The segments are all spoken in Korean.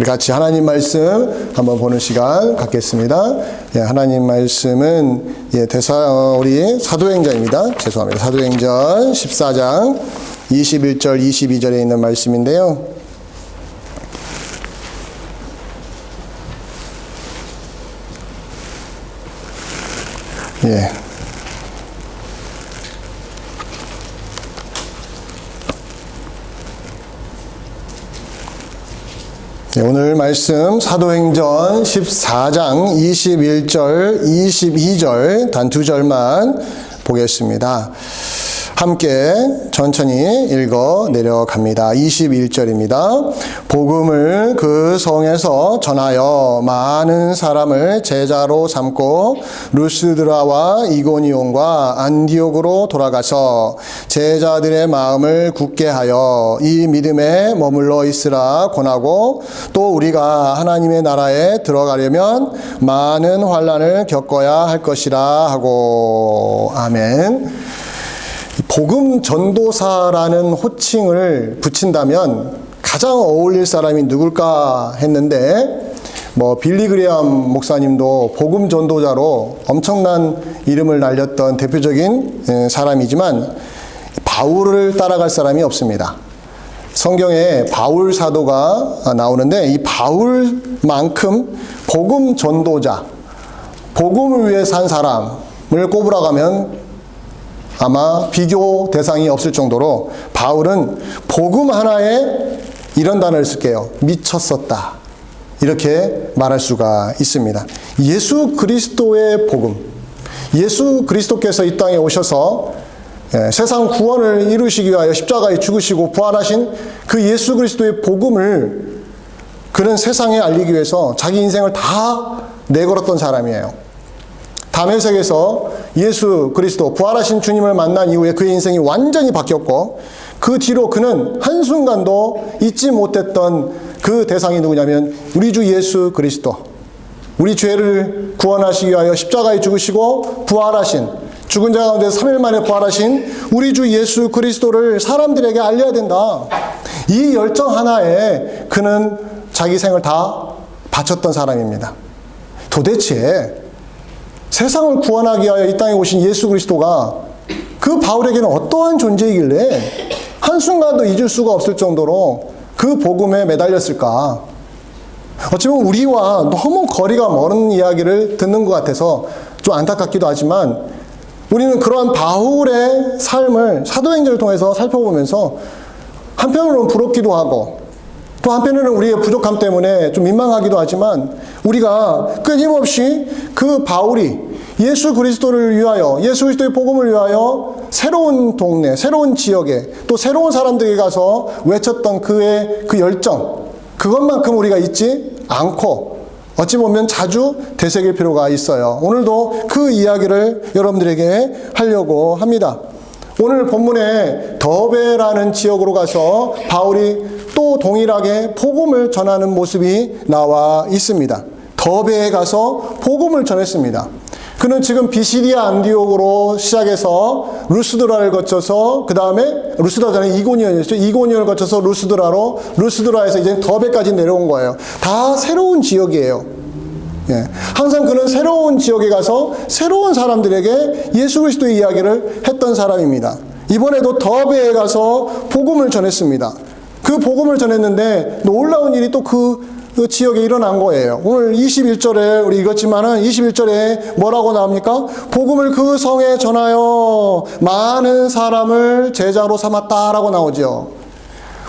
우리 같이 하나님 말씀 한번 보는 시간 갖겠습니다. 예, 하나님 말씀은 우리 사도행전입니다. 죄송합니다. 사도행전 14장 21절 22절에 있는 말씀인데요. 예. 오늘 말씀 사도행전 14장 21절, 22절 단 두 절만 보겠습니다. 함께 천천히 읽어 내려갑니다. 21절입니다. 복음을 그 성에서 전하여 많은 사람을 제자로 삼고 루스드라와 이고니온과 안디옥으로 돌아가서 제자들의 마음을 굳게 하여 이 믿음에 머물러 있으라 권하고, 또 우리가 하나님의 나라에 들어가려면 많은 환난을 겪어야 할 것이라 하고. 아멘. 복음 전도사라는 호칭을 붙인다면 가장 어울릴 사람이 누굴까 했는데, 빌리 그레엄 목사님도 복음 전도자로 엄청난 이름을 날렸던 대표적인 사람이지만 바울을 따라갈 사람이 없습니다. 성경에 바울 사도가 나오는데 이 바울만큼 복음 전도자, 복음을 위해 산 사람을 꼽으라고 아마 비교 대상이 없을 정도로 바울은 복음 하나에 이런 단어를 쓸게요. 미쳤었다. 이렇게 말할 수가 있습니다. 예수 그리스도의 복음, 예수 그리스도께서 이 땅에 오셔서 세상 구원을 이루시기 위하여 십자가에 죽으시고 부활하신 그 예수 그리스도의 복음을 그는 세상에 알리기 위해서 자기 인생을 다 내걸었던 사람이에요. 다메섹에서 예수 그리스도 부활하신 주님을 만난 이후에 그의 인생이 완전히 바뀌었고, 그 뒤로 그는 한순간도 잊지 못했던 그 대상이 누구냐면 우리 주 예수 그리스도, 우리 죄를 구원하시기 위하여 십자가에 죽으시고 부활하신, 죽은 자 가운데서 3일 만에 부활하신 우리 주 예수 그리스도를 사람들에게 알려야 된다. 이 열정 하나에 그는 자기 생을 다 바쳤던 사람입니다. 도대체 세상을 구원하기 위하여 이 땅에 오신 예수 그리스도가 그 바울에게는 어떠한 존재이길래 한순간도 잊을 수가 없을 정도로 그 복음에 매달렸을까? 어찌보면 우리와 너무 거리가 먼 이야기를 듣는 것 같아서 좀 안타깝기도 하지만, 우리는 그러한 바울의 삶을 사도행전을 통해서 살펴보면서 한편으로는 부럽기도 하고, 또 한편으로는 우리의 부족함 때문에 좀 민망하기도 하지만, 우리가 끊임없이 그 바울이 예수 그리스도를 위하여, 예수 그리스도의 복음을 위하여 새로운 동네, 새로운 지역에, 또 새로운 사람들에게 가서 외쳤던 그의 그 열정, 그것만큼 우리가 잊지 않고 어찌 보면 자주 되새길 필요가 있어요. 오늘도 그 이야기를 여러분들에게 하려고 합니다. 오늘 본문에 더베라는 지역으로 가서 바울이 또 동일하게 복음을 전하는 모습이 나와 있습니다. 더베에 가서 복음을 전했습니다. 그는 지금 비시디아 안디옥으로 시작해서 루스드라를 거쳐서, 그 다음에 루스드라 전에 이고니온이었죠. 이고니온을 거쳐서 루스드라로, 루스드라에서 이제 더베까지 내려온 거예요. 다 새로운 지역이에요. 예. 항상 그는 새로운 지역에 가서 새로운 사람들에게 예수 그리스도의 이야기를 했던 사람입니다. 이번에도 더베에 가서 복음을 전했습니다. 그 복음을 전했는데 놀라운 일이 또 그 지역에 일어난 거예요. 오늘 21절에 우리 읽었지만은 21절에 뭐라고 나옵니까? 복음을 그 성에 전하여 많은 사람을 제자로 삼았다라고 나오죠.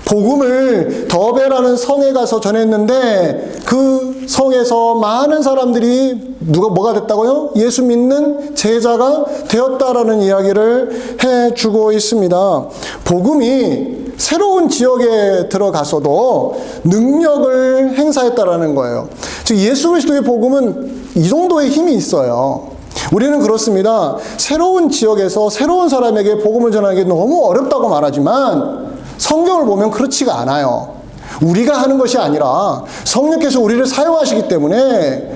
복음을 더베라는 성에 가서 전했는데 그 성에서 많은 사람들이 뭐가 됐다고요? 예수 믿는 제자가 되었다라는 이야기를 해주고 있습니다. 복음이 새로운 지역에 들어가서도 능력을 행사했다라는 거예요. 즉 예수 그리스도의 복음은 이 정도의 힘이 있어요. 우리는 그렇습니다. 새로운 지역에서 새로운 사람에게 복음을 전하는 게 너무 어렵다고 말하지만 성경을 보면 그렇지가 않아요. 우리가 하는 것이 아니라 성령께서 우리를 사용하시기 때문에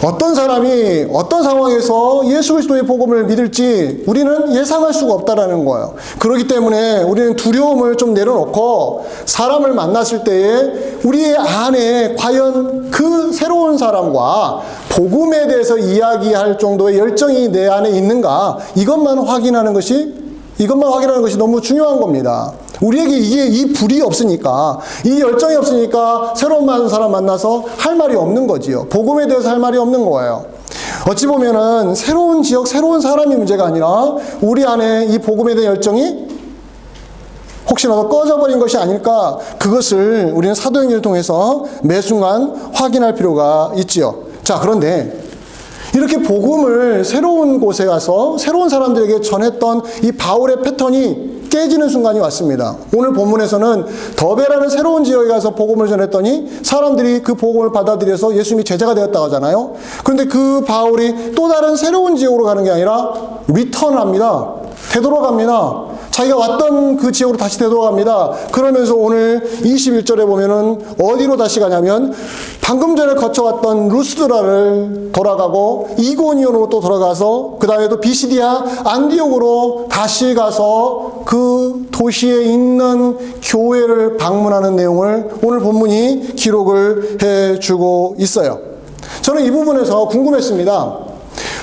어떤 사람이 어떤 상황에서 예수 그리스도의 복음을 믿을지 우리는 예상할 수가 없다라는 거예요. 그렇기 때문에 우리는 두려움을 좀 내려놓고 사람을 만났을 때에 우리의 안에 과연 그 새로운 사람과 복음에 대해서 이야기할 정도의 열정이 내 안에 있는가, 이것만 확인하는 것이 너무 중요한 겁니다. 우리에게 이 불이 없으니까, 이 열정이 없으니까 새로운 사람 만나서 할 말이 없는 거지요. 복음에 대해서 할 말이 없는 거예요. 어찌 보면은 새로운 지역, 새로운 사람이 문제가 아니라 우리 안에 이 복음에 대한 열정이 혹시라도 꺼져버린 것이 아닐까, 그것을 우리는 사도행전을 통해서 매 순간 확인할 필요가 있지요. 자, 그런데 이렇게 복음을 새로운 곳에 가서 새로운 사람들에게 전했던 이 바울의 패턴이 깨지는 순간이 왔습니다. 오늘 본문에서는 더베라는 새로운 지역에 가서 복음을 전했더니 사람들이 그 복음을 받아들여서 예수님이 제자가 되었다고 하잖아요. 그런데 그 바울이 또 다른 새로운 지역으로 가는 게 아니라 리턴합니다. 되돌아갑니다. 자기가 왔던 그 지역으로 다시 되돌아갑니다. 그러면서 오늘 21절에 보면은 어디로 다시 가냐면 방금 전에 거쳐왔던 루스드라를 돌아가고 이고니온으로 또 돌아가서 그 다음에 또 비시디아 안디옥으로 다시 가서 그 도시에 있는 교회를 방문하는 내용을 오늘 본문이 기록을 해주고 있어요. 저는 이 부분에서 궁금했습니다.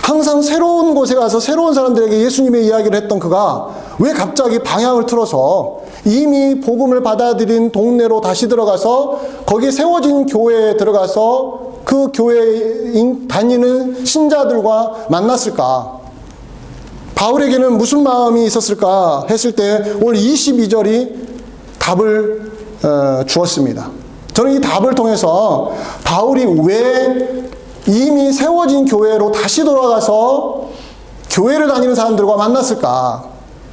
항상 새로운 곳에 가서 새로운 사람들에게 예수님의 이야기를 했던 그가 왜 갑자기 방향을 틀어서 이미 복음을 받아들인 동네로 다시 들어가서 거기에 세워진 교회에 들어가서 그 교회에 다니는 신자들과 만났을까? 바울에게는 무슨 마음이 있었을까 했을 때 오늘 22절이 답을 주었습니다. 저는 이 답을 통해서 바울이 왜 이미 세워진 교회로 다시 돌아가서 교회를 다니는 사람들과 만났을까?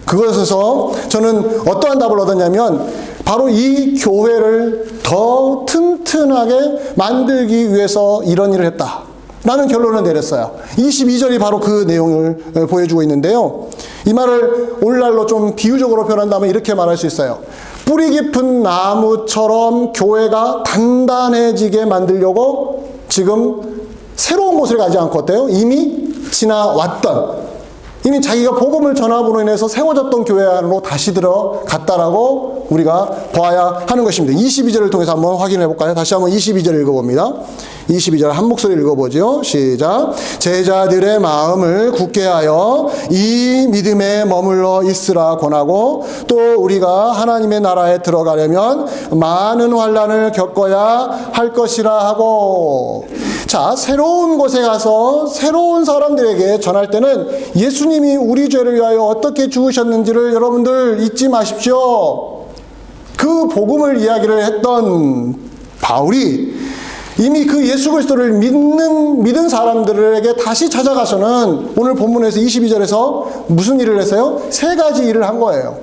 그것에서 저는 어떠한 답을 얻었냐면 바로 이 교회를 더 튼튼하게 만들기 위해서 이런 일을 했다 라는 결론을 내렸어요. 22절이 바로 그 내용을 보여주고 있는데요. 이 말을 오늘날로 좀 비유적으로 표현한다면 이렇게 말할 수 있어요. 뿌리 깊은 나무처럼 교회가 단단해지게 만들려고 지금 새로운 곳을 가지 않고 어때요? 이미 지나왔던, 이미 자기가 복음을 전함으로 인해서 세워졌던 교회 안으로 다시 들어갔다라고 우리가 봐야 하는 것입니다. 22절을 통해서 한번 확인해 볼까요? 다시 한번 22절 읽어봅니다. 22절 한 목소리 읽어보죠. 시작. 제자들의 마음을 굳게 하여 이 믿음에 머물러 있으라 권하고 또 우리가 하나님의 나라에 들어가려면 많은 환난을 겪어야 할 것이라 하고. 자, 새로운 곳에 가서 새로운 사람들에게 전할 때는 예수님이 우리 죄를 위하여 어떻게 죽으셨는지를 여러분들 잊지 마십시오. 그 복음을 이야기를 했던 바울이 이미 그 예수 그리스도를 믿은 사람들에게 다시 찾아가서는 오늘 본문에서 22절에서 무슨 일을 했어요? 세 가지 일을 한 거예요.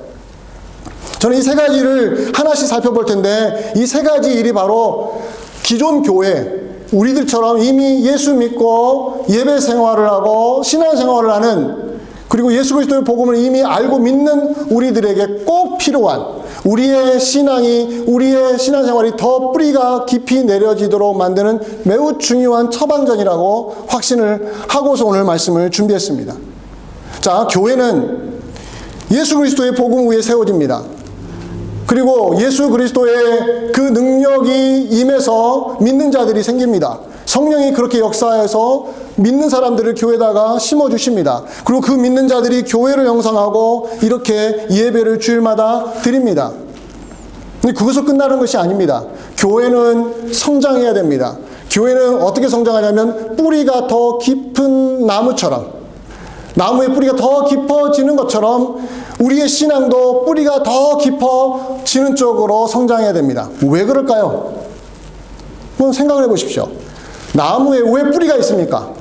저는 이 세 가지 일을 하나씩 살펴볼 텐데 이 세 가지 일이 바로 기존 교회, 우리들처럼 이미 예수 믿고 예배 생활을 하고 신앙 생활을 하는, 그리고 예수 그리스도의 복음을 이미 알고 믿는 우리들에게 꼭 필요한, 우리의 신앙생활이 더 뿌리가 깊이 내려지도록 만드는 매우 중요한 처방전이라고 확신을 하고서 오늘 말씀을 준비했습니다. 자, 교회는 예수 그리스도의 복음 위에 세워집니다. 그리고 예수 그리스도의 그 능력이 임해서 믿는 자들이 생깁니다. 성령이 그렇게 역사해서 믿는 사람들을 교회에다가 심어주십니다. 그리고 그 믿는 자들이 교회를 형성하고 이렇게 예배를 주일마다 드립니다. 근데 그것으로 끝나는 것이 아닙니다. 교회는 성장해야 됩니다. 교회는 어떻게 성장하냐면 뿌리가 더 깊은 나무처럼, 나무의 뿌리가 더 깊어지는 것처럼 우리의 신앙도 뿌리가 더 깊어지는 쪽으로 성장해야 됩니다. 왜 그럴까요? 한번 생각을 해보십시오. 나무에 왜 뿌리가 있습니까?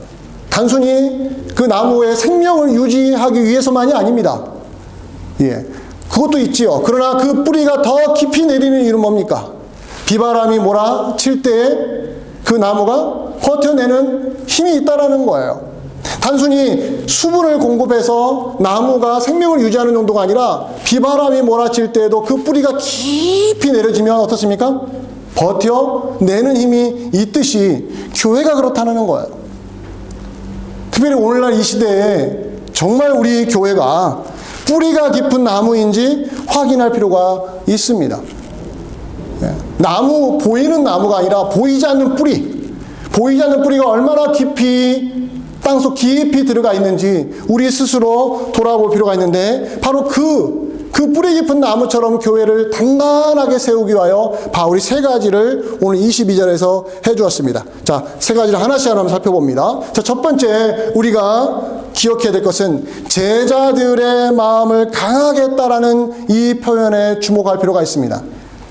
단순히 그 나무의 생명을 유지하기 위해서만이 아닙니다. 예, 그것도 있지요. 그러나 그 뿌리가 더 깊이 내리는 이유는 뭡니까? 비바람이 몰아칠 때 그 나무가 버텨내는 힘이 있다라는 거예요. 단순히 수분을 공급해서 나무가 생명을 유지하는 정도가 아니라 비바람이 몰아칠 때에도 그 뿌리가 깊이 내려지면 어떻습니까? 버텨내는 힘이 있듯이 교회가 그렇다는 거예요. 특별히 오늘날 이 시대에 정말 우리 교회가 뿌리가 깊은 나무인지 확인할 필요가 있습니다. 나무, 보이는 나무가 아니라 보이지 않는 뿌리, 보이지 않는 뿌리가 얼마나 깊이 땅속 깊이 들어가 있는지 우리 스스로 돌아볼 필요가 있는데, 바로 그 뿌리 깊은 나무처럼 교회를 단단하게 세우기 위하여 바울이 세 가지를 오늘 22절에서 해주었습니다. 자, 세 가지를 하나씩 한번 살펴봅니다. 자, 첫 번째 우리가 기억해야 될 것은 제자들의 마음을 강하게 했다라는 이 표현에 주목할 필요가 있습니다.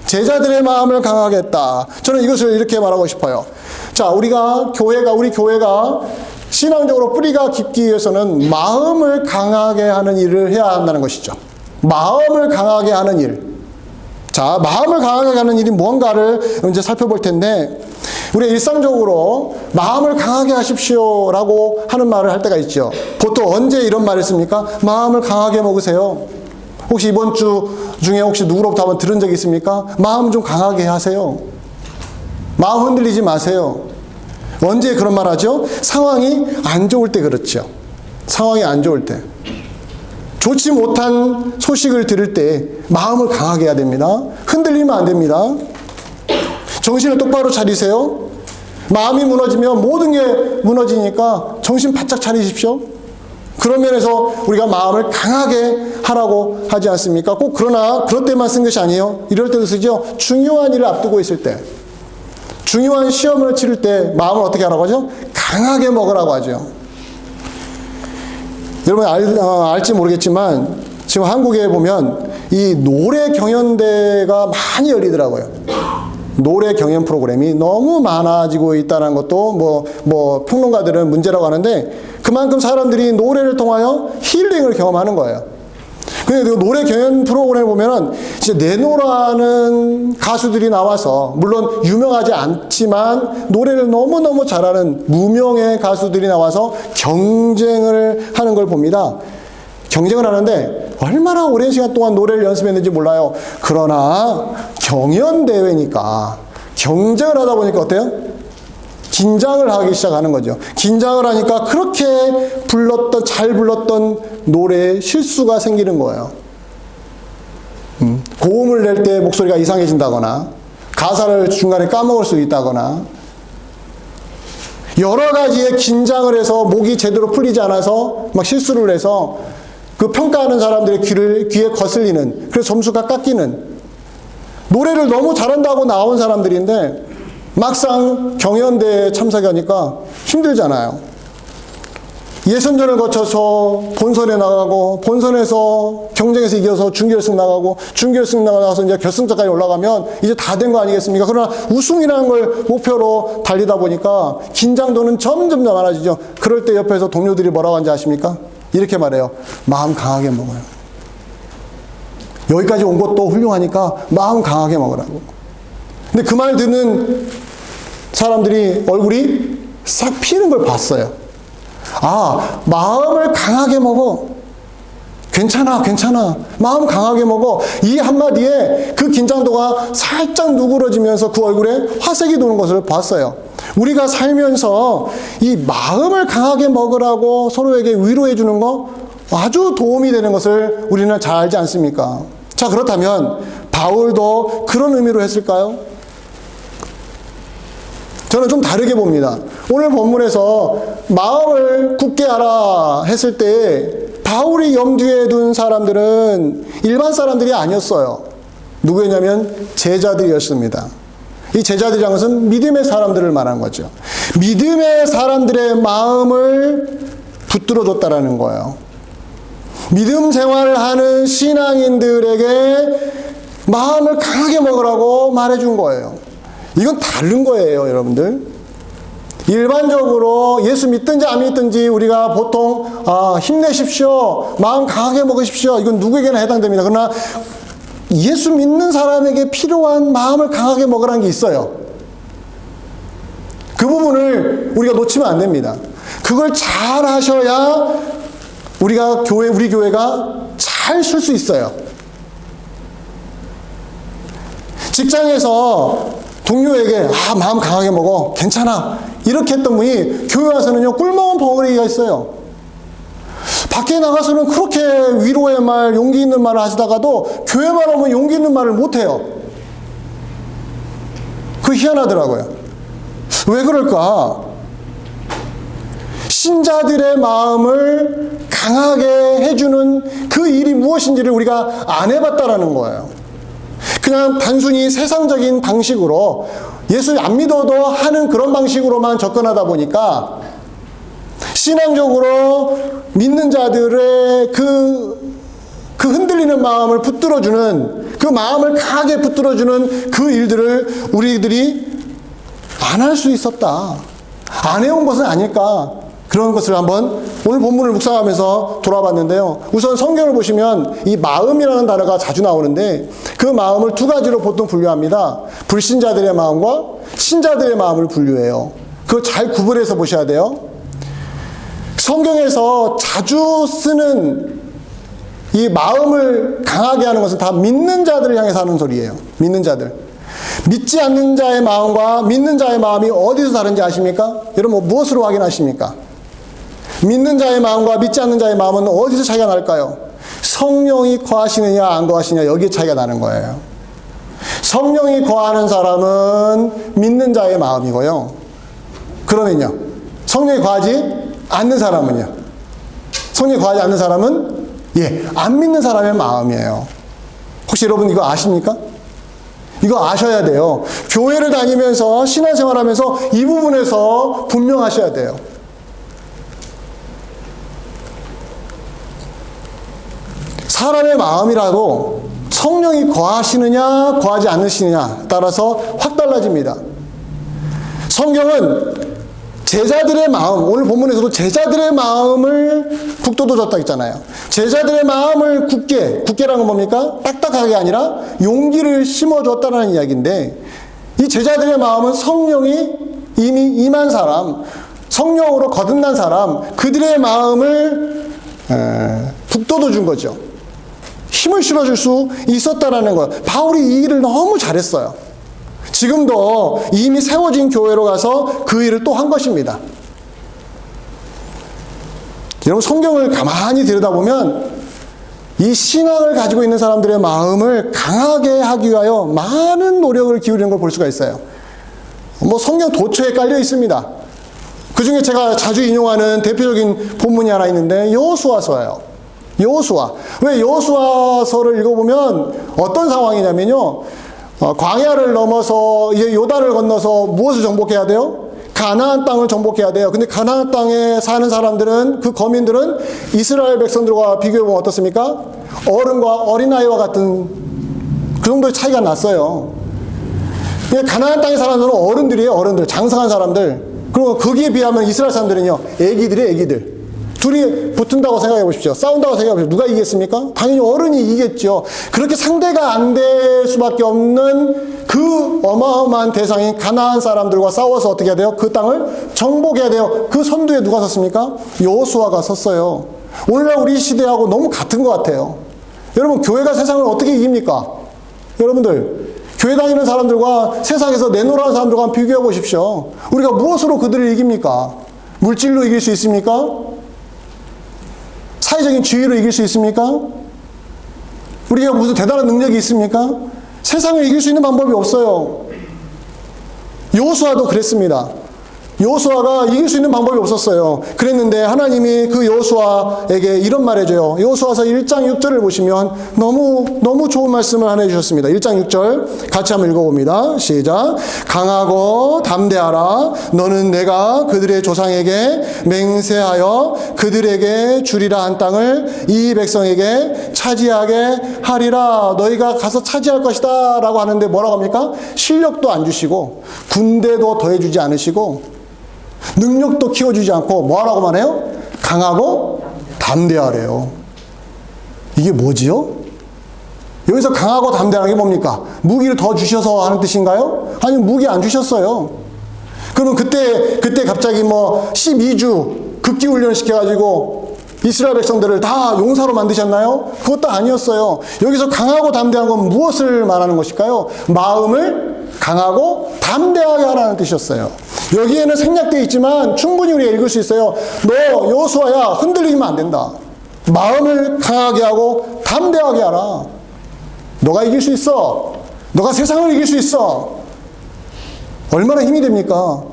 제자들의 마음을 강하게 했다. 저는 이것을 이렇게 말하고 싶어요. 자, 우리 교회가 신앙적으로 뿌리가 깊기 위해서는 마음을 강하게 하는 일을 해야 한다는 것이죠. 마음을 강하게 하는 일. 자, 마음을 강하게 하는 일이 무언가를 이제 살펴볼 텐데, 우리 일상적으로 마음을 강하게 하십시오라고 하는 말을 할 때가 있죠. 보통 언제 이런 말을 씁니까? 마음을 강하게 먹으세요. 혹시 이번 주 중에 혹시 누구로부터 한번 들은 적이 있습니까? 마음 좀 강하게 하세요. 마음 흔들리지 마세요. 언제 그런 말 하죠? 상황이 안 좋을 때 그렇죠. 상황이 안 좋을 때. 좋지 못한 소식을 들을 때 마음을 강하게 해야 됩니다. 흔들리면 안 됩니다. 정신을 똑바로 차리세요. 마음이 무너지면 모든 게 무너지니까 정신 바짝 차리십시오. 그런 면에서 우리가 마음을 강하게 하라고 하지 않습니까? 꼭 그러나 그럴 때만 쓴 것이 아니에요. 이럴 때도 쓰죠. 중요한 일을 앞두고 있을 때, 중요한 시험을 치를 때 마음을 어떻게 하라고 하죠? 강하게 먹으라고 하죠. 여러분 알지 모르겠지만 지금 한국에 보면 이 노래 경연대가 많이 열리더라고요. 노래 경연 프로그램이 너무 많아지고 있다는 것도 뭐 평론가들은 문제라고 하는데, 그만큼 사람들이 노래를 통하여 힐링을 경험하는 거예요. 근데 그 노래 경연 프로그램을 보면은 진짜 내노라는 가수들이 나와서, 물론 유명하지 않지만 노래를 너무너무 잘하는 무명의 가수들이 나와서 경쟁을 하는 걸 봅니다. 경쟁을 하는데 얼마나 오랜 시간 동안 노래를 연습했는지 몰라요. 그러나 경연대회니까 경쟁을 하다 보니까 어때요? 긴장을 하기 시작하는 거죠. 긴장을 하니까 그렇게 잘 불렀던 노래에 실수가 생기는 거예요. 고음을 낼 때 목소리가 이상해진다거나, 가사를 중간에 까먹을 수 있다거나, 여러 가지의 긴장을 해서 목이 제대로 풀리지 않아서 막 실수를 해서 그 평가하는 사람들의 귀에 거슬리는, 그래서 점수가 깎이는, 노래를 너무 잘한다고 나온 사람들인데 막상 경연대회에 참석하니까 힘들잖아요. 예선전을 거쳐서 본선에 나가고, 본선에서 경쟁에서 이겨서 준결승 나가고, 준결승 나가서 이제 결승전까지 올라가면 이제 다 된 거 아니겠습니까? 그러나 우승이라는 걸 목표로 달리다 보니까 긴장도는 점점 더 많아지죠. 그럴 때 옆에서 동료들이 뭐라고 하는지 아십니까? 이렇게 말해요. 마음 강하게 먹어요. 여기까지 온 것도 훌륭하니까 마음 강하게 먹으라고. 근데 그 말 듣는 사람들이 얼굴이 싹 피는 걸 봤어요. 아, 마음을 강하게 먹어. 괜찮아. 마음 강하게 먹어. 이 한마디에 그 긴장도가 살짝 누그러지면서 그 얼굴에 화색이 도는 것을 봤어요. 우리가 살면서 이 마음을 강하게 먹으라고 서로에게 위로해 주는 거 아주 도움이 되는 것을 우리는 잘 알지 않습니까? 자, 그렇다면 바울도 그런 의미로 했을까요? 저는 좀 다르게 봅니다. 오늘 본문에서 마음을 굳게 하라 했을 때 바울이 염두에 둔 사람들은 일반 사람들이 아니었어요. 누구였냐면 제자들이었습니다. 이 제자들이라는 것은 믿음의 사람들을 말하는 거죠. 믿음의 사람들의 마음을 붙들어 줬다라는 거예요. 믿음 생활을 하는 신앙인들에게 마음을 강하게 먹으라고 말해준 거예요. 이건 다른 거예요, 여러분들. 일반적으로 예수 믿든지 안 믿든지 우리가 보통 힘내십시오, 마음 강하게 먹으십시오, 이건 누구에게나 해당됩니다. 그러나 예수 믿는 사람에게 필요한 마음을 강하게 먹으라는 게 있어요. 그 부분을 우리가 놓치면 안 됩니다. 그걸 잘 하셔야 우리 교회가 잘 쓸 수 있어요. 직장에서 동료에게 마음 강하게 먹어, 괜찮아, 이렇게 했던 분이 교회 와서는요, 꿀먹은 벙어리가 있어요. 밖에 나가서는 그렇게 위로의 말, 용기 있는 말을 하시다가도 교회만 오면 용기 있는 말을 못해요. 그거 희한하더라고요. 왜 그럴까? 신자들의 마음을 강하게 해주는 그 일이 무엇인지를 우리가 안 해봤다라는 거예요. 그냥 단순히 세상적인 방식으로 예수 안 믿어도 하는 그런 방식으로만 접근하다 보니까 신앙적으로 믿는 자들의 그 흔들리는 마음을 붙들어주는, 그 마음을 강하게 붙들어주는 그 일들을 우리들이 안 할 수 있었다. 안 해온 것은 아닐까. 그런 것을 한번 오늘 본문을 묵상하면서 돌아봤는데요. 우선 성경을 보시면 이 마음이라는 단어가 자주 나오는데 그 마음을 두 가지로 보통 분류합니다. 불신자들의 마음과 신자들의 마음을 분류해요. 그걸 잘 구분해서 보셔야 돼요. 성경에서 자주 쓰는 이 마음을 강하게 하는 것은 다 믿는 자들을 향해서 하는 소리예요. 믿는 자들. 믿지 않는 자의 마음과 믿는 자의 마음이 어디서 다른지 아십니까? 여러분 무엇으로 확인하십니까? 믿는 자의 마음과 믿지 않는 자의 마음은 어디서 차이가 날까요? 성령이 거하시느냐 안 거하시느냐, 여기에 차이가 나는 거예요. 성령이 거하는 사람은 믿는 자의 마음이고요. 그러면요, 성령이 거하지 않는 사람은요? 성령이 거하지 않는 사람은 안 믿는 사람의 마음이에요. 혹시 여러분 이거 아십니까? 이거 아셔야 돼요. 교회를 다니면서 신앙생활하면서 이 부분에서 분명하셔야 돼요. 사람의 마음이라도 성령이 거하시느냐 거하지 않으시느냐 따라서 확 달라집니다. 성경은 제자들의 마음, 오늘 본문에서도 제자들의 마음을 북돋워줬다 했잖아요. 제자들의 마음을 굳게라는 건 뭡니까? 딱딱하게 아니라 용기를 심어줬다는 이야기인데, 이 제자들의 마음은 성령이 이미 임한 사람, 성령으로 거듭난 사람, 그들의 마음을 북돋워준 거죠. 힘을 실어줄 수 있었다라는 거예요. 바울이 이 일을 너무 잘했어요. 지금도 이미 세워진 교회로 가서 그 일을 또 한 것입니다. 여러분 성경을 가만히 들여다보면 이 신앙을 가지고 있는 사람들의 마음을 강하게 하기 위하여 많은 노력을 기울이는 걸 볼 수가 있어요. 성경 도처에 깔려 있습니다. 그 중에 제가 자주 인용하는 대표적인 본문이 하나 있는데 여호수아서예요. 여호수아. 왜 여호수아서를 읽어보면 어떤 상황이냐면요, 광야를 넘어서 이제 요단을 건너서 무엇을 정복해야 돼요? 가나안 땅을 정복해야 돼요. 근데 가나안 땅에 사는 사람들은, 그 거민들은 이스라엘 백성들과 비교해보면 어떻습니까? 어른과 어린아이와 같은 그 정도의 차이가 났어요. 가나안 땅에 사는 사람들은 어른들이에요. 어른들, 장성한 사람들. 그리고 거기에 비하면 이스라엘 사람들은요, 애기들이에요. 애기들. 둘이 붙은다고 생각해 보십시오. 싸운다고 생각해 보십시오. 누가 이기겠습니까? 당연히 어른이 이기겠죠. 그렇게 상대가 안 될 수밖에 없는 그 어마어마한 대상인 가나안 사람들과 싸워서 어떻게 해야 돼요? 그 땅을 정복해야 돼요. 그 선두에 누가 섰습니까? 여호수아가 섰어요. 오늘날 우리 시대하고 너무 같은 것 같아요. 여러분, 교회가 세상을 어떻게 이깁니까? 여러분들, 교회 다니는 사람들과 세상에서 내노라는 사람들과 비교해 보십시오. 우리가 무엇으로 그들을 이깁니까? 물질로 이길 수 있습니까? 사회적인 지위로 이길 수 있습니까? 우리가 무슨 대단한 능력이 있습니까? 세상을 이길 수 있는 방법이 없어요. 여호수아도 그랬습니다. 여호수아가 이길 수 있는 방법이 없었어요. 그랬는데 하나님이 그 여호수아에게 이런 말 해줘요. 여호수아서 1장 6절을 보시면 너무 좋은 말씀을 하나 해주셨습니다. 1장 6절 같이 한번 읽어봅니다. 시작. 강하고 담대하라. 너는 내가 그들의 조상에게 맹세하여 그들에게 주리라 한 땅을 이 백성에게 차지하게 하리라. 너희가 가서 차지할 것이다 라고 하는데 뭐라고 합니까? 실력도 안 주시고 군대도 더해주지 않으시고 능력도 키워주지 않고 뭐라고만 해요? 강하고 담대하래요. 이게 뭐지요? 여기서 강하고 담대하는 게 뭡니까? 무기를 더 주셔서 하는 뜻인가요? 아니면 무기 안 주셨어요. 그러면 그때 갑자기 12주 극기훈련 시켜가지고 이스라엘 백성들을 다 용사로 만드셨나요? 그것도 아니었어요. 여기서 강하고 담대한 건 무엇을 말하는 것일까요? 마음을 강하고 담대하게 하라는 뜻이었어요. 여기에는 생략되어 있지만 충분히 우리가 읽을 수 있어요. 너 여호수아야, 흔들리면 안 된다. 마음을 강하게 하고 담대하게 하라. 너가 이길 수 있어. 너가 세상을 이길 수 있어. 얼마나 힘이 됩니까?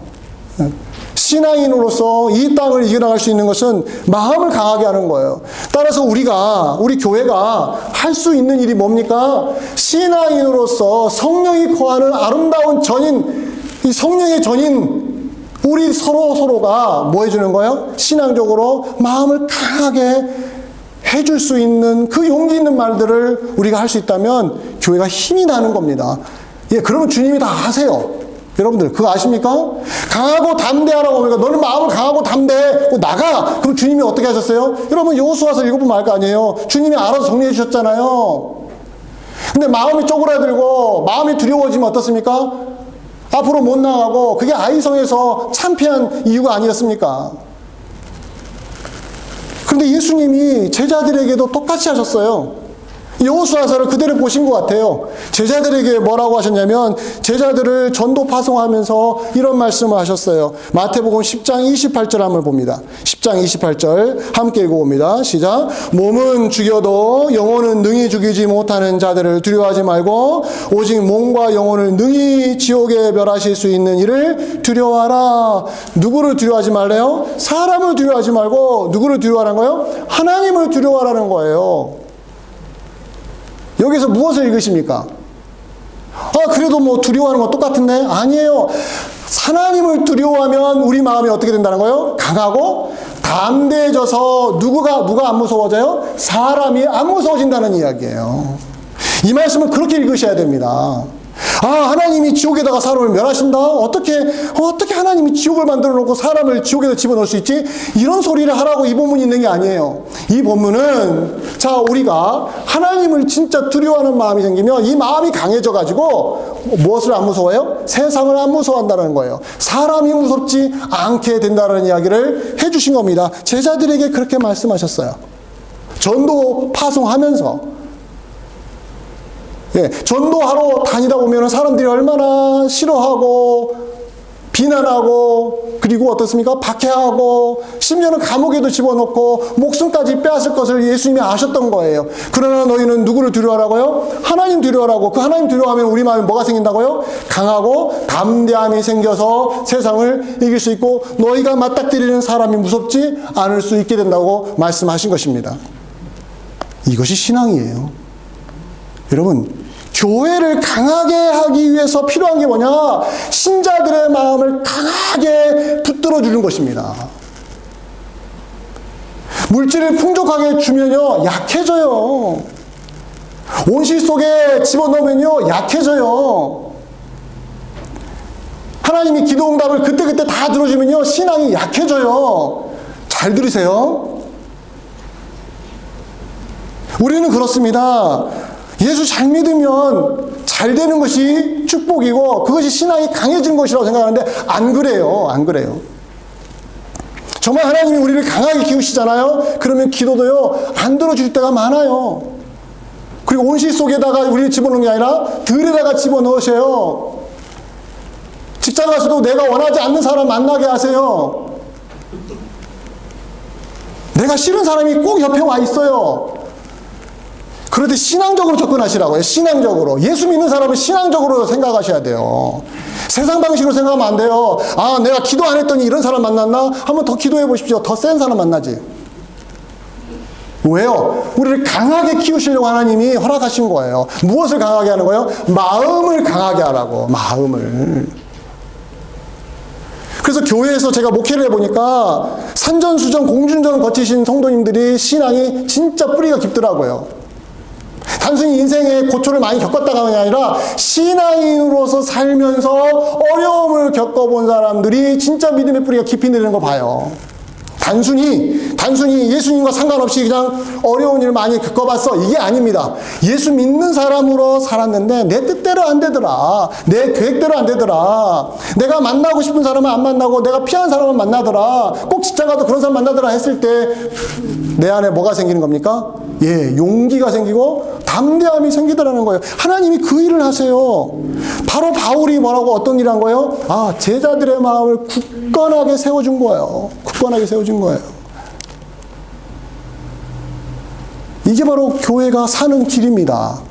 신앙인으로서 이 땅을 이겨나갈 수 있는 것은 마음을 강하게 하는 거예요. 따라서 우리 교회가 할 수 있는 일이 뭡니까? 신앙인으로서 성령이 거하는 아름다운 전인, 이 성령의 전인, 우리 서로가 뭐 해주는 거예요? 신앙적으로 마음을 강하게 해줄 수 있는 그 용기 있는 말들을 우리가 할 수 있다면 교회가 힘이 나는 겁니다. 예, 그러면 주님이 다 하세요. 여러분들 그거 아십니까? 강하고 담대하라고 하니까 너는 마음을 강하고 담대해. 나가. 그럼 주님이 어떻게 하셨어요? 여러분 여호수아서 읽어보면 알 거 아니에요. 주님이 알아서 정리해 주셨잖아요. 근데 마음이 쪼그라들고 마음이 두려워지면 어떻습니까? 앞으로 못 나가고 그게 아이성에서 참패한 이유가 아니었습니까? 그런데 예수님이 제자들에게도 똑같이 하셨어요. 여호수아서를 그대로 보신 것 같아요. 제자들에게 뭐라고 하셨냐면 제자들을 전도 파송하면서 이런 말씀을 하셨어요. 마태복음 10장 28절 한번 봅니다. 10장 28절 함께 읽어봅니다. 시작. 몸은 죽여도 영혼은 능히 죽이지 못하는 자들을 두려워하지 말고 오직 몸과 영혼을 능히 지옥에 멸하실 수 있는 이를 두려워하라. 누구를 두려워하지 말래요? 사람을 두려워하지 말고 누구를 두려워하라는 거예요? 하나님을 두려워하라는 거예요. 여기서 무엇을 읽으십니까? 그래도 뭐 두려워하는 건 똑같은데? 아니에요. 하나님을 두려워하면 우리 마음이 어떻게 된다는 거예요? 강하고 담대해져서 누가 안 무서워져요? 사람이 안 무서워진다는 이야기예요. 이 말씀을 그렇게 읽으셔야 됩니다. 하나님이 지옥에다가 사람을 멸하신다? 어떻게 하나님이 지옥을 만들어 놓고 사람을 지옥에다 집어넣을 수 있지? 이런 소리를 하라고 이 본문이 있는 게 아니에요. 이 본문은 우리가 하나님을 진짜 두려워하는 마음이 생기면 이 마음이 강해져가지고 무엇을 안 무서워해요? 세상을 안 무서워한다는 거예요. 사람이 무섭지 않게 된다는 이야기를 해주신 겁니다. 제자들에게 그렇게 말씀하셨어요. 전도 파송하면서 전도하러 다니다 보면 사람들이 얼마나 싫어하고 비난하고 그리고 어떻습니까? 박해하고 심지어는 감옥에도 집어넣고 목숨까지 빼앗을 것을 예수님이 아셨던 거예요. 그러나 너희는 누구를 두려워하라고요? 하나님 두려워하라고. 그 하나님 두려워하면 우리 마음에 뭐가 생긴다고요? 강하고 담대함이 생겨서 세상을 이길 수 있고 너희가 맞닥뜨리는 사람이 무섭지 않을 수 있게 된다고 말씀하신 것입니다. 이것이 신앙이에요. 여러분, 교회를 강하게 하기 위해서 필요한 게 뭐냐? 신자들의 마음을 강하게 붙들어 주는 것입니다. 물질을 풍족하게 주면요, 약해져요. 온실 속에 집어넣으면요, 약해져요. 하나님이 기도 응답을 그때그때 다 들어주면요, 신앙이 약해져요. 잘 들으세요. 우리는 그렇습니다. 예수 잘 믿으면 잘 되는 것이 축복이고 그것이 신앙이 강해진 것이라고 생각하는데 안 그래요. 안 그래요. 정말 하나님이 우리를 강하게 키우시잖아요. 그러면 기도도요 안 들어줄 때가 많아요. 그리고 온실 속에다가 우리를 집어넣는 게 아니라 들에다가 집어넣으세요. 직장 가서도 내가 원하지 않는 사람 만나게 하세요. 내가 싫은 사람이 꼭 옆에 와 있어요. 그런데 신앙적으로 접근하시라고요. 신앙적으로. 예수 믿는 사람은 신앙적으로 생각하셔야 돼요. 세상 방식으로 생각하면 안 돼요. 내가 기도 안 했더니 이런 사람 만났나? 한번 더 기도해 보십시오. 더 센 사람 만나지. 왜요? 우리를 강하게 키우시려고 하나님이 허락하신 거예요. 무엇을 강하게 하는 거예요? 마음을 강하게 하라고. 마음을. 그래서 교회에서 제가 목회를 해보니까 산전수전 공준전 거치신 성도님들이 신앙이 진짜 뿌리가 깊더라고요. 단순히 인생의 고초를 많이 겪었다가 아니라 신앙인으로서 살면서 어려움을 겪어본 사람들이 진짜 믿음의 뿌리가 깊이 내리는 거 봐요. 단순히 예수님과 상관없이 그냥 어려운 일 많이 겪어봤어. 이게 아닙니다. 예수 믿는 사람으로 살았는데 내 뜻대로 안 되더라. 내 계획대로 안 되더라. 내가 만나고 싶은 사람은 안 만나고 내가 피하는 사람은 만나더라. 꼭 직장 가도 그런 사람 만나더라 했을 때 내 안에 뭐가 생기는 겁니까? 용기가 생기고 담대함이 생기더라는 거예요. 하나님이 그 일을 하세요. 바로 바울이 뭐라고 어떤 일을 한 거예요? 제자들의 마음을 굳건하게 세워준 거예요. 굳건하게 세워준 거예요. 이게 바로 교회가 사는 길입니다.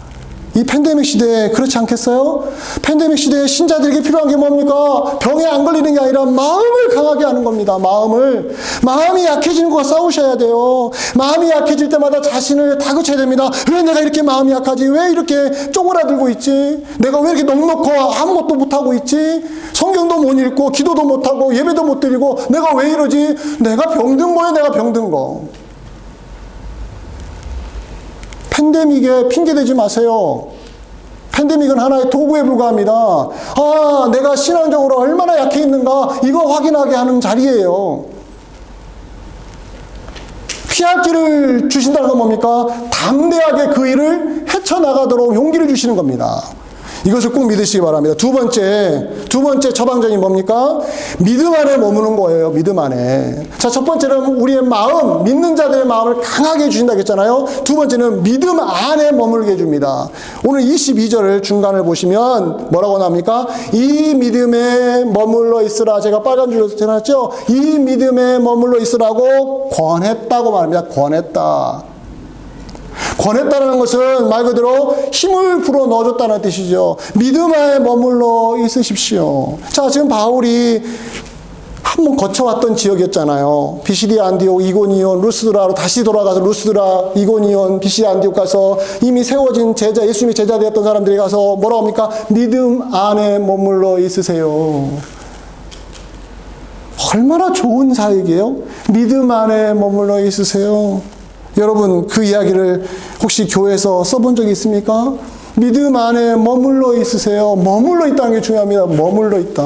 이 팬데믹 시대에 그렇지 않겠어요? 팬데믹 시대에 신자들에게 필요한 게 뭡니까? 병에 안 걸리는 게 아니라 마음을 강하게 하는 겁니다. 마음이 약해지는 것과 싸우셔야 돼요. 마음이 약해질 때마다 자신을 다그쳐야 됩니다. 왜 내가 이렇게 마음이 약하지? 왜 이렇게 쪼그라들고 있지? 내가 왜 이렇게 넉넉고 아무것도 못하고 있지? 성경도 못 읽고 기도도 못하고 예배도 못 드리고 내가 왜 이러지? 내가 병든 거예요. 내가 병든 거. 팬데믹에 핑계대지 마세요. 팬데믹은 하나의 도구에 불과합니다. 내가 신앙적으로 얼마나 약해 있는가 이거 확인하게 하는 자리예요. 피할 길을 주신다는 건 뭡니까? 담대하게 그 일을 헤쳐나가도록 용기를 주시는 겁니다. 이것을 꼭 믿으시기 바랍니다. 두 번째 처방전이 뭡니까? 믿음 안에 머무는 거예요. 믿음 안에. 자, 첫 번째는 우리의 마음, 믿는 자들의 마음을 강하게 해주신다고 했잖아요. 두 번째는 믿음 안에 머물게 해줍니다. 오늘 22절을 중간을 보시면 뭐라고 나옵니까? 이 믿음에 머물러 있으라. 제가 빨간 줄로 써놨죠? 이 믿음에 머물러 있으라고 권했다고 말합니다. 권했다는 것은 말 그대로 힘을 불어 넣어줬다는 뜻이죠. 믿음 안에 머물러 있으십시오. 자, 지금 바울이 한번 거쳐왔던 지역이었잖아요. 비시디아, 안디옥, 이고니온, 루스드라로 다시 돌아가서 루스드라, 이고니온, 비시디아, 안디옥 가서 이미 세워진 예수님의 제자 되었던 사람들이 가서 뭐라고 합니까? 믿음 안에 머물러 있으세요. 얼마나 좋은 사역이에요? 믿음 안에 머물러 있으세요. 여러분, 그 이야기를 혹시 교회에서 써본 적이 있습니까? 믿음 안에 머물러 있으세요. 머물러 있다는 게 중요합니다. 머물러 있다.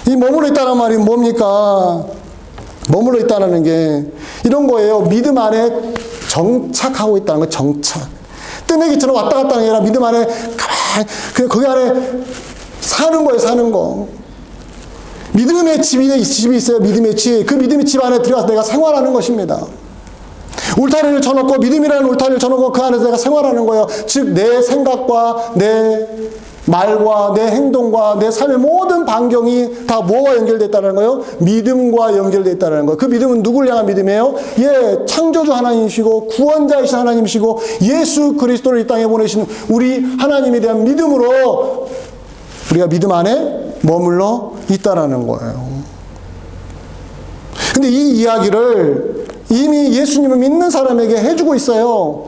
이 머물러 있다는 말이 뭡니까? 머물러 있다는 게 이런 거예요. 믿음 안에 정착하고 있다는 거, 정착. 뜨내기처럼 왔다 갔다 하는 게 아니라 믿음 안에 가만히, 그냥 거기 안에 사는 거예요, 사는 거. 믿음의 집이 있어요, 믿음의 집. 그 믿음의 집 안에 들어가서 내가 생활하는 것입니다. 울타리를 쳐놓고 믿음이라는 울타리를 쳐놓고 그 안에서 내가 생활하는 거예요. 즉 내 생각과 내 말과 내 행동과 내 삶의 모든 반경이 다 뭐와 연결되어 있다는 거예요? 믿음과 연결되어 있다는 거예요. 그 믿음은 누구를 향한 믿음이에요? 창조주 하나님이시고 구원자이신 하나님이시고 예수 그리스도를 이 땅에 보내신 우리 하나님에 대한 믿음으로 우리가 믿음 안에 머물러 있다라는 거예요. 근데 이 이야기를 이미 예수님을 믿는 사람에게 해주고 있어요.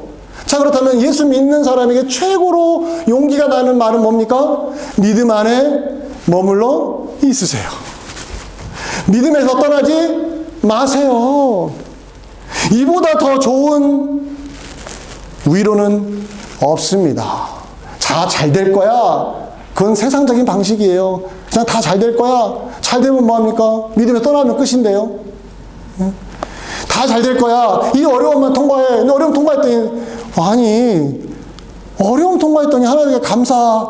자, 그렇다면 예수 믿는 사람에게 최고로 용기가 나는 말은 뭡니까? 믿음 안에 머물러 있으세요. 믿음에서 떠나지 마세요. 이보다 더 좋은 위로는 없습니다. 잘 될 거야. 그건 세상적인 방식이에요. 그냥 다 잘 될 거야. 잘 되면 뭐합니까? 믿음에 떠나면 끝인데요. 다 잘 될 거야. 이 어려움만 통과해. 근데 어려움 통과했더니 어려움 통과했더니 하나님께 감사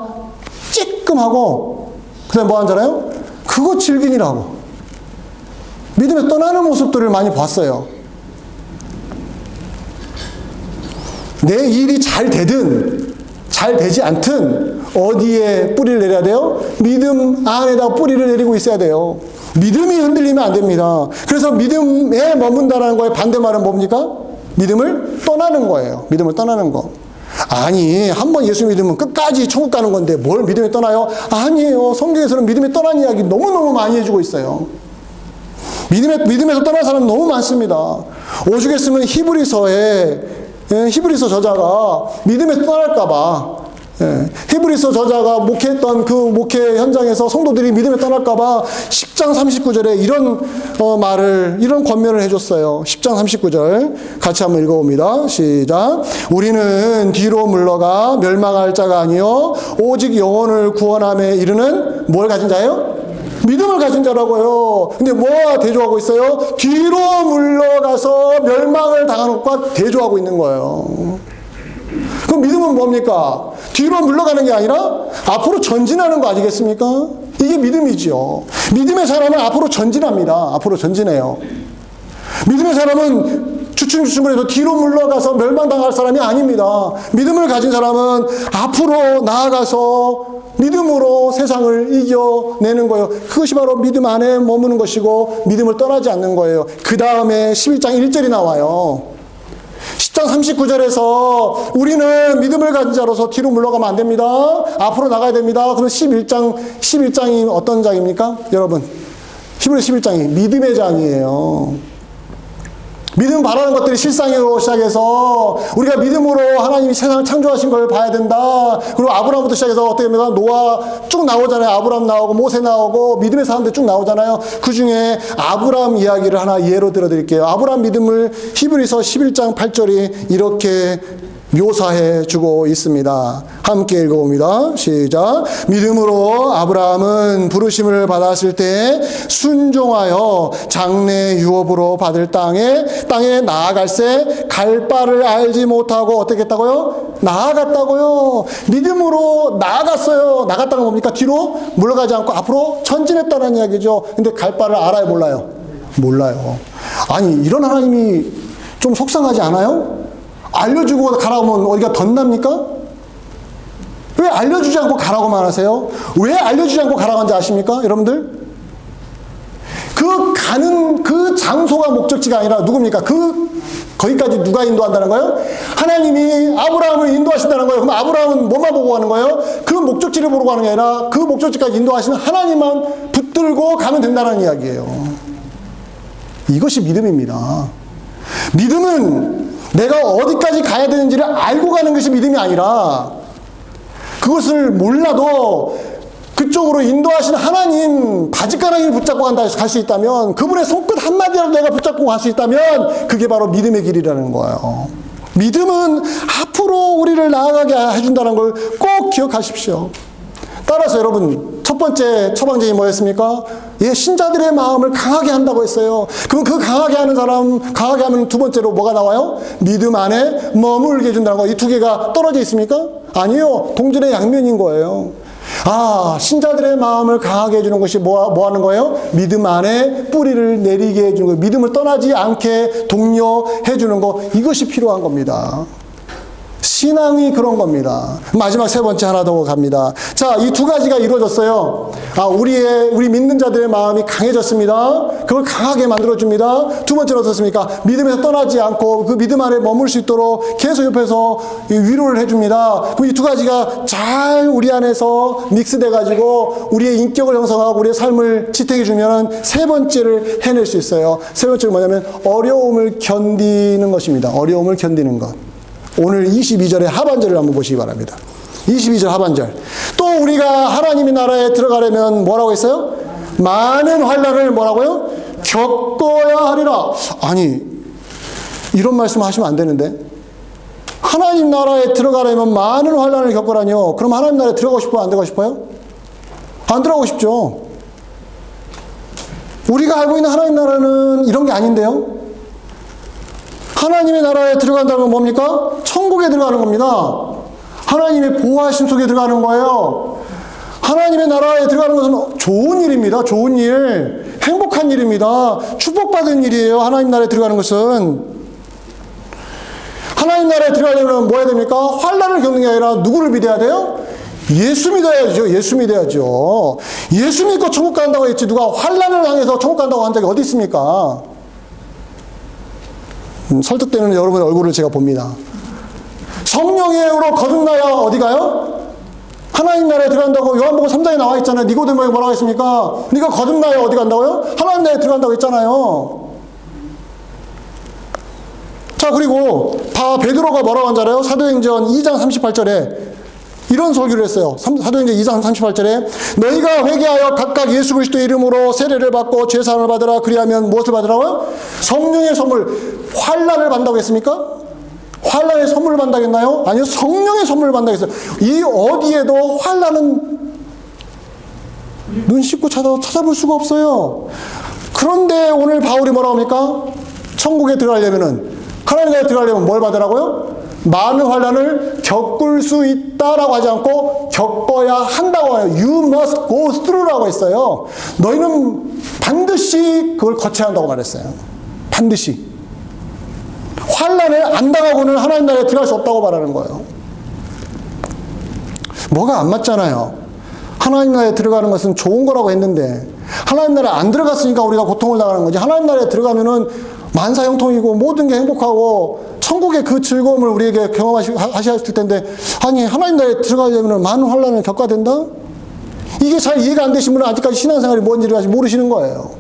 찌끔하고 그 다음에 뭐 하잖아요? 그거 즐기니라고. 믿음에 떠나는 모습들을 많이 봤어요. 내 일이 잘 되든 잘 되지 않든 어디에 뿌리를 내려야 돼요? 믿음 안에다 뿌리를 내리고 있어야 돼요. 믿음이 흔들리면 안 됩니다. 그래서 믿음에 머문다라는 거의 반대말은 뭡니까? 믿음을 떠나는 거예요. 믿음을 떠나는 거. 한번 예수 믿으면 끝까지 천국 가는 건데 뭘 믿음에 떠나요? 아니에요. 성경에서는 믿음에 떠난 이야기 너무너무 많이 해주고 있어요. 믿음에서 떠난 사람 너무 많습니다. 오죽했으면 히브리서 저자가 믿음에서 떠날까봐 히브리서 저자가 목회했던 그 목회 현장에서 성도들이 믿음에 떠날까봐 10장 39절에 이런 권면을 해줬어요. 10장 39절 같이 한번 읽어봅니다. 시작. 우리는 뒤로 물러가 멸망할 자가 아니요 오직 영혼을 구원함에 이르는 뭘 가진 자예요? 믿음을 가진 자라고요. 근데 뭐와 대조하고 있어요? 뒤로 물러가서 멸망을 당하는 것과 대조하고 있는 거예요. 그럼 믿음은 뭡니까? 뒤로 물러가는 게 아니라 앞으로 전진하는 거 아니겠습니까? 이게 믿음이죠. 믿음의 사람은 앞으로 전진합니다. 앞으로 전진해요. 믿음의 사람은 주춤주춤해서 뒤로 물러가서 멸망당할 사람이 아닙니다. 믿음을 가진 사람은 앞으로 나아가서 믿음으로 세상을 이겨내는 거예요. 그것이 바로 믿음 안에 머무는 것이고 믿음을 떠나지 않는 거예요. 그 다음에 11장 1절이 나와요. 10장 39절에서 우리는 믿음을 가진 자로서 뒤로 물러가면 안 됩니다. 앞으로 나가야 됩니다. 그럼 11장이 어떤 장입니까? 여러분, 히브리 11장이 믿음의 장이에요. 믿음 바라는 것들이 실상으로 시작해서 우리가 믿음으로 하나님이 세상을 창조하신 걸 봐야 된다. 그리고 아브라함부터 시작해서 어떻게 보면 노아 쭉 나오잖아요. 아브라함 나오고 모세 나오고 믿음의 사람들 쭉 나오잖아요. 그 중에 아브라함 이야기를 하나 예로 들어드릴게요. 아브라함 믿음을 히브리서 11장 8절이 이렇게 묘사해 주고 있습니다. 함께 읽어봅니다. 시작. 믿음으로 아브라함은 부르심을 받았을 때 순종하여 장래 유업으로 받을 땅에 나아갈새 갈 바를 알지 못하고 어떻게 했다고요? 나아갔다고요. 믿음으로 나아갔어요. 나갔다는 건 뭡니까? 뒤로 물러가지 않고 앞으로 전진했다는 이야기죠. 근데 갈 바를 알아요, 몰라요? 몰라요. 아니, 이런 하나님이 좀 속상하지 않아요? 알려주고 가라고 하면 어디가 덧납니까? 왜 알려주지 않고 가라고만 하세요? 왜 알려주지 않고 가라고 하는지 아십니까? 여러분들? 그 가는 그 장소가 목적지가 아니라 누굽니까? 거기까지 누가 인도한다는 거예요? 하나님이 아브라함을 인도하신다는 거예요. 그럼 아브라함은 뭐만 보고 가는 거예요? 그 목적지를 보고 가는 게 아니라 그 목적지까지 인도하시는 하나님만 붙들고 가면 된다는 이야기예요. 이것이 믿음입니다. 믿음은 내가 어디까지 가야 되는지를 알고 가는 것이 믿음이 아니라 그것을 몰라도 그쪽으로 인도하신 하나님 바짓가랑이를 붙잡고 간다 해서 갈 수 있다면 그분의 손끝 한마디라도 내가 붙잡고 갈 수 있다면 그게 바로 믿음의 길이라는 거예요. 믿음은 앞으로 우리를 나아가게 해준다는 걸 꼭 기억하십시오. 따라서 여러분 첫 번째 처방전이 뭐였습니까? 예, 신자들의 마음을 강하게 한다고 했어요. 그럼 그 강하게 하는 사람, 강하게 하면 두 번째로 뭐가 나와요? 믿음 안에 머물게 해준다는 거. 이 두 개가 떨어져 있습니까? 아니요. 동전의 양면인 거예요. 아, 신자들의 마음을 강하게 해주는 것이 뭐 하는 거예요? 믿음 안에 뿌리를 내리게 해주는 거예요. 믿음을 떠나지 않게 독려해주는 거. 이것이 필요한 겁니다. 신앙이 그런 겁니다. 마지막 세 번째 하나 더 갑니다. 자, 이 두 가지가 이루어졌어요. 우리 믿는 자들의 마음이 강해졌습니다. 그걸 강하게 만들어줍니다. 두 번째는 어떻습니까? 믿음에서 떠나지 않고 그 믿음 안에 머물 수 있도록 계속 옆에서 위로를 해줍니다. 이 두 가지가 잘 우리 안에서 믹스돼가지고 우리의 인격을 형성하고 우리의 삶을 지탱해주면 세 번째를 해낼 수 있어요. 세 번째는 뭐냐면 어려움을 견디는 것입니다. 어려움을 견디는 것. 오늘 22절의 하반절을 한번 보시기 바랍니다. 22절 하반절. 또 우리가 하나님의 나라에 들어가려면 뭐라고 했어요? 많은 환난을 뭐라고요? 겪어야 하리라. 아니, 이런 말씀 하시면 안 되는데. 하나님 나라에 들어가려면 많은 환난을 겪으라니요. 그럼 하나님 나라에 들어가고 싶어요? 안 들어가고 싶어요? 안 들어가고 싶죠. 우리가 알고 있는 하나님 나라는 이런 게 아닌데요. 하나님의 나라에 들어간다는 건 뭡니까? 천국에 들어가는 겁니다. 하나님의 보호하심 속에 들어가는 거예요. 하나님의 나라에 들어가는 것은 좋은 일입니다. 좋은 일. 행복한 일입니다. 축복받은 일이에요. 하나님 나라에 들어가는 것은. 하나님 나라에 들어가려면 뭐 해야 됩니까? 환난을 겪는 게 아니라 누구를 믿어야 돼요? 예수 믿어야죠. 예수 믿어야죠. 예수 믿고 천국 간다고 했지 누가 환난을 당해서 천국 간다고 한 적이 어디 있습니까? 설득되는 여러분의 얼굴을 제가 봅니다. 성령의 영으로 거듭나야 어디 가요? 하나님 나라에 들어간다고 요한복음 3장에 나와 있잖아요. 니고데모에게 뭐라고 했습니까? 네가 거듭나야 어디 간다고요? 하나님 나라에 들어간다고 했잖아요. 자, 그리고 베드로가 뭐라고 한 줄 알아요? 사도행전 2장 38절에 이런 설교를 했어요. 사도행전 2장 38절에 너희가 회개하여 각각 예수 그리스도의 이름으로 세례를 받고 죄사함을 받으라. 그리하면 무엇을 받으라고요? 성령의 선물. 환난을 받는다고 했습니까? 환난의 선물을 받는다고 했나요? 아니요. 성령의 선물을 받는다고 했어요. 이 어디에도 환난은 눈 씻고 찾아볼 수가 없어요. 그런데 오늘 바울이 뭐라고 합니까? 천국에 들어가려면은, 하나님 나라에 들어가려면 뭘 받으라고요? 많은 환난을 겪을 수 있다라고 하지 않고 겪어야 한다고 해요. You must go through라고 했어요. 너희는 반드시 그걸 거쳐야 한다고 말했어요. 반드시. 환난을 안 당하고는 하나님 나라에 들어갈 수 없다고 말하는 거예요. 뭐가 안 맞잖아요. 하나님 나라에 들어가는 것은 좋은 거라고 했는데 하나님 나라에 안 들어갔으니까 우리가 고통을 당하는 거지. 하나님 나라에 들어가면은 만사형통이고 모든 게 행복하고 천국의 그 즐거움을 우리에게 경험하셨을 텐데, 아니 하나님 나라에 들어가려면 많은 환난을 겪어야 된다? 이게 잘 이해가 안 되신 분은 아직까지 신앙생활이 뭔지를 아직 모르시는 거예요.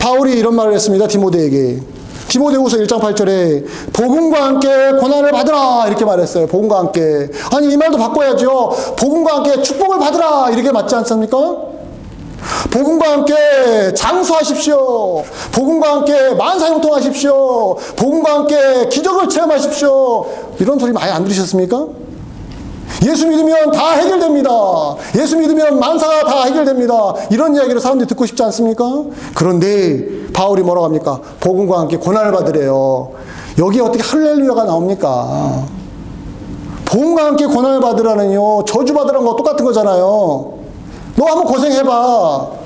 바울이 이런 말을 했습니다. 디모데에게. 디모데후서 1장 8절에 복음과 함께 고난을 받으라 이렇게 말했어요. 복음과 함께. 아니 이 말도 바꿔야죠. 복음과 함께 축복을 받으라 이렇게 맞지 않습니까? 복음과 함께 장수하십시오. 복음과 함께 만사형통하십시오. 복음과 함께 기적을 체험하십시오. 이런 소리 많이 안 들으셨습니까? 예수 믿으면 다 해결됩니다. 예수 믿으면 만사가 다 해결됩니다. 이런 이야기를 사람들이 듣고 싶지 않습니까? 그런데 바울이 뭐라고 합니까? 복음과 함께 고난을 받으래요. 여기에 어떻게 할렐루야가 나옵니까? 복음과 함께 고난을 받으라는요, 저주받으라는 거 똑같은 거잖아요. 너 한번 고생해봐.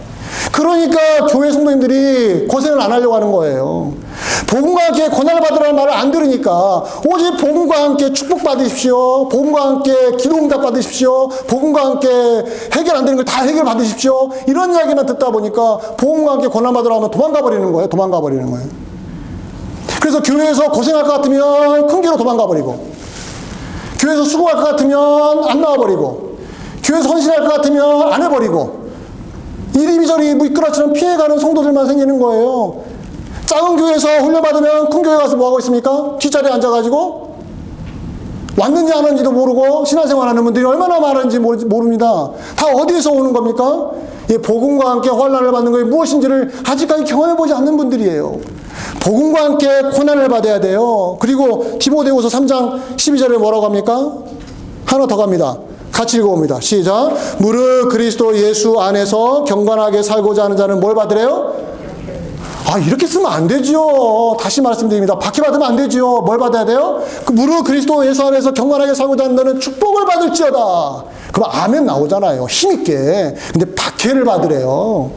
그러니까 교회 성도님들이 고생을 안 하려고 하는 거예요. 복음과 함께 고난을 받으라는 말을 안 들으니까 오직 복음과 함께 축복받으십시오. 복음과 함께 기도응답 받으십시오. 복음과 함께 해결 안 되는 걸 다 해결 받으십시오. 이런 이야기만 듣다 보니까 복음과 함께 고난 받으라 하면 도망가 버리는 거예요. 도망가 버리는 거예요. 그래서 교회에서 고생할 것 같으면 큰 길로 도망가 버리고, 교회에서 수고할 것 같으면 안 나와 버리고, 교회에서 헌신할 것 같으면 안 해버리고, 이리저리 미끄러지는 피해가는 성도들만 생기는 거예요. 작은 교회에서 훈련받으면 큰 교회 가서 뭐하고 있습니까? 뒷자리에 앉아가지고 왔는지 안 왔는지도 모르고 신앙생활 하는 분들이 얼마나 많은지 모릅니다. 다 어디에서 오는 겁니까? 이 복음과 함께 환난을 받는 것이 무엇인지를 아직까지 경험해보지 않는 분들이에요. 복음과 함께 고난을 받아야 돼요. 그리고 디모데후서 3장 12절에 뭐라고 합니까? 하나 더 갑니다. 같이 읽어봅니다. 시작. 무릇 그리스도 예수 안에서 경건하게 살고자 하는 자는 뭘 받으래요? 아, 이렇게 쓰면 안 되지요. 다시 말씀드립니다. 박해받으면 안 되지요. 뭘 받아야 돼요? 무릇 그리스도 예수 안에서 경건하게 살고자 하는 자는 축복을 받을지어다. 그럼 아멘 나오잖아요. 힘있게. 근데 박해를 받으래요.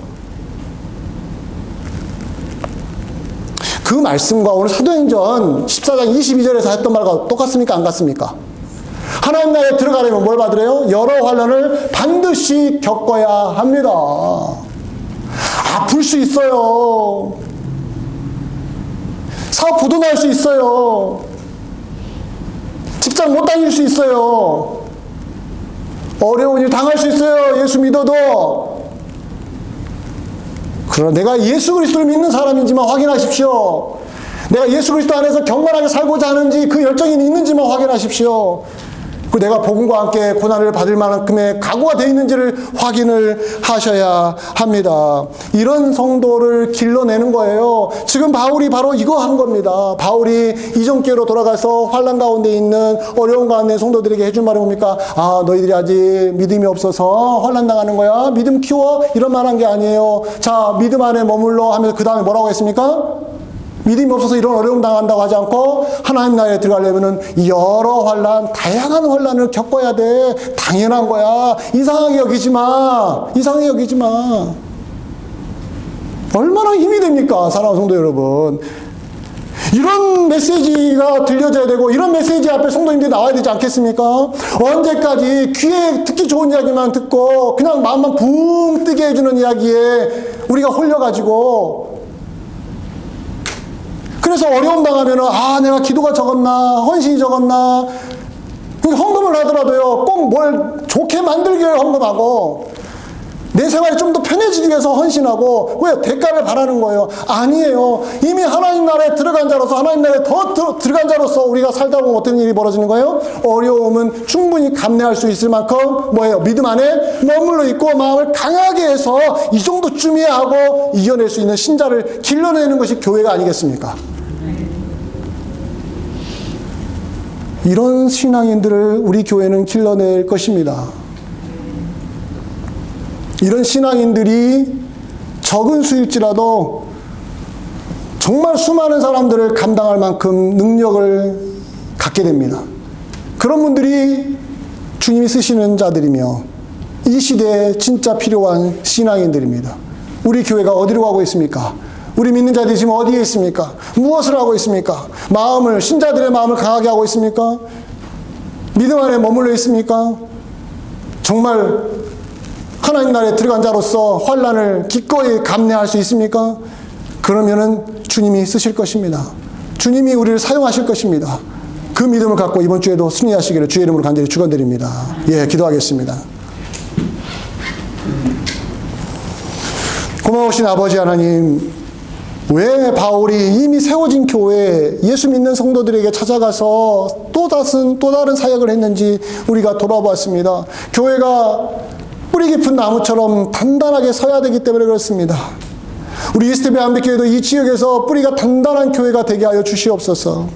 그 말씀과 오늘 사도행전 14장 22절에서 했던 말과 똑같습니까? 안 같습니까? 하나님 나라에 들어가려면 뭘 받으래요? 여러 환난을 반드시 겪어야 합니다. 아플 수 있어요. 사업 부도날 수 있어요. 직장 못 다닐 수 있어요. 어려운 일 당할 수 있어요. 예수 믿어도. 그러나 내가 예수 그리스도를 믿는 사람인지만 확인하십시오. 내가 예수 그리스도 안에서 경건하게 살고자 하는지 그 열정이 있는지만 확인하십시오. 그 내가 복음과 함께 고난을 받을 만큼의 각오가 되어 있는지를 확인을 하셔야 합니다. 이런 성도를 길러내는 거예요. 지금 바울이 바로 이거 한 겁니다. 바울이 이전교회로 돌아가서 환난 가운데 있는 어려운 가운데 성도들에게 해준 말이 뭡니까? 아, 너희들이 아직 믿음이 없어서 환난 당하는 거야. 믿음 키워. 이런 말 한 게 아니에요. 자, 믿음 안에 머물러 하면서 그 다음에 뭐라고 했습니까? 믿음이 없어서 이런 어려움 당한다고 하지 않고 하나님 나라에 들어가려면 여러 환난, 다양한 환난을 겪어야 돼. 당연한 거야. 이상하게 여기지 마. 이상하게 여기지 마. 얼마나 힘이 됩니까, 사랑하는 성도 여러분. 이런 메시지가 들려져야 되고 이런 메시지 앞에 성도님들이 나와야 되지 않겠습니까? 언제까지 귀에 듣기 좋은 이야기만 듣고 그냥 마음만 붕 뜨게 해주는 이야기에 우리가 홀려가지고, 그래서 어려움 당하면은, 아, 내가 기도가 적었나, 헌신이 적었나, 헌금을 하더라도요, 꼭 뭘 좋게 만들기 위해 헌금하고, 내 생활이 좀 더 편해지기 위해서 헌신하고, 왜? 대가를 바라는 거예요. 아니에요. 이미 하나님 나라에 들어간 자로서, 하나님 나라에 더 들어간 자로서 우리가 살다 보면 어떤 일이 벌어지는 거예요? 어려움은 충분히 감내할 수 있을 만큼, 뭐예요? 믿음 안에 머물러 있고, 마음을 강하게 해서 이 정도쯤이야 하고 이겨낼 수 있는 신자를 길러내는 것이 교회가 아니겠습니까? 이런 신앙인들을 우리 교회는 길러낼 것입니다. 이런 신앙인들이 적은 수일지라도 정말 수많은 사람들을 감당할 만큼 능력을 갖게 됩니다. 그런 분들이 주님이 쓰시는 자들이며 이 시대에 진짜 필요한 신앙인들입니다. 우리 교회가 어디로 가고 있습니까? 우리 믿는 자들이 지금 어디에 있습니까? 무엇을 하고 있습니까? 신자들의 마음을 강하게 하고 있습니까? 믿음 안에 머물러 있습니까? 정말 하나님 나라에 들어간 자로서 환난을 기꺼이 감내할 수 있습니까? 그러면은 주님이 쓰실 것입니다. 주님이 우리를 사용하실 것입니다. 그 믿음을 갖고 이번 주에도 승리하시기를 주의 이름으로 간절히 축원드립니다. 예, 기도하겠습니다. 고마우신 아버지 하나님, 왜 바울이 이미 세워진 교회에 예수 믿는 성도들에게 찾아가서 또 다른 사역을 했는지 우리가 돌아보았습니다. 교회가 뿌리 깊은 나무처럼 단단하게 서야 되기 때문에 그렇습니다. 우리 이스트베 한빛교회도 이 지역에서 뿌리가 단단한 교회가 되게 하여 주시옵소서.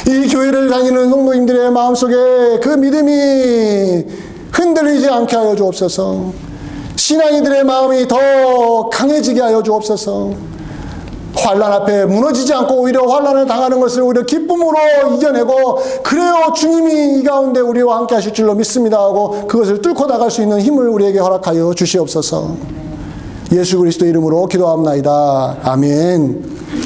이 교회를 다니는 성도님들의 마음속에 그 믿음이 흔들리지 않게 하여 주옵소서. 신앙이들의 마음이 더 강해지게 하여 주옵소서. 환난 앞에 무너지지 않고 오히려 환난을 당하는 것을 오히려 기쁨으로 이겨내고, 그래요 주님이 이 가운데 우리와 함께 하실 줄로 믿습니다 하고 그것을 뚫고 나갈 수 있는 힘을 우리에게 허락하여 주시옵소서. 예수 그리스도 이름으로 기도합나이다. 아멘.